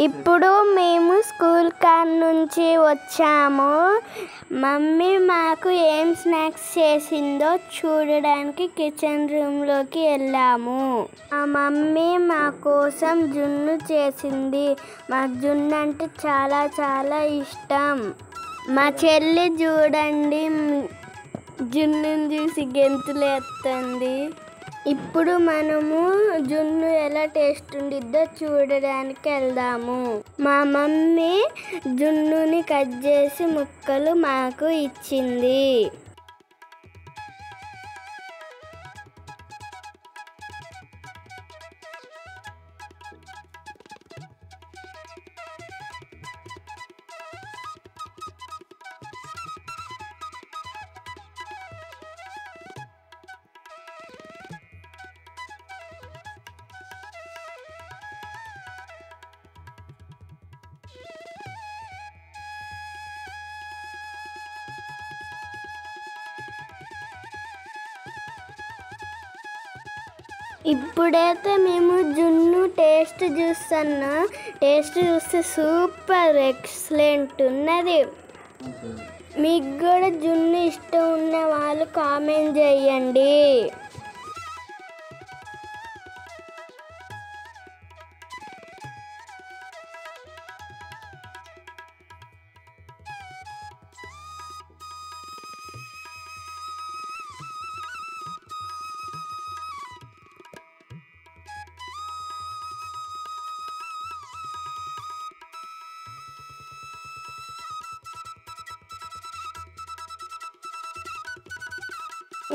ఇప్పుడు మేము స్కూల్ కాడ నుంచి వచ్చాము. మమ్మీ మాకు ఏం స్నాక్స్ చేసిందో చూడడానికి కిచెన్ రూమ్లోకి వెళ్ళాము. మా మమ్మీ మా కోసం జున్ను చేసింది. మాకు జున్ను అంటే చాలా చాలా ఇష్టం. మా చెల్లి చూడండి జున్నుని చూసి గెంతులేస్తుంది. ఇప్పుడు మనము జున్ను ఎలా టేస్ట్ ఉండిద్దో చూడడానికి వెళ్దాము. మా మమ్మీ జున్నుని కట్ చేసి ముక్కలు మాకు ఇచ్చింది. ఇప్పుడైతే మేము జున్ను టేస్ట్ చూస్తున్నా. టేస్ట్ చూస్తే సూపర్ ఎక్సలెంట్ ఉన్నది. మీకు కూడా జున్ను ఇష్టం ఉన్న వాళ్ళు కామెంట్ చేయండి.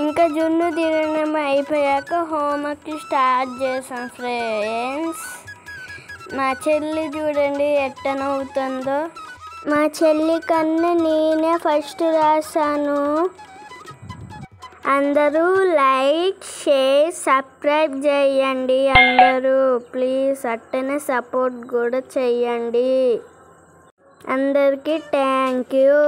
ఇంకా జున్ను తినడం అయిపోయాక హోంవర్క్ స్టార్ట్ చేసాం ఫ్రెండ్స్. మా చెల్లి చూడండి ఎట్ట నవ్వుతుందో. మా చెల్లి కన్నా నేనే ఫస్ట్ రాశాను. అందరూ లైక్ షేర్ సబ్స్క్రైబ్ చేయండి. అందరూ ప్లీజ్ అట్టనే సపోర్ట్ కూడా చేయండి. అందరికీ థ్యాంక్ యూ.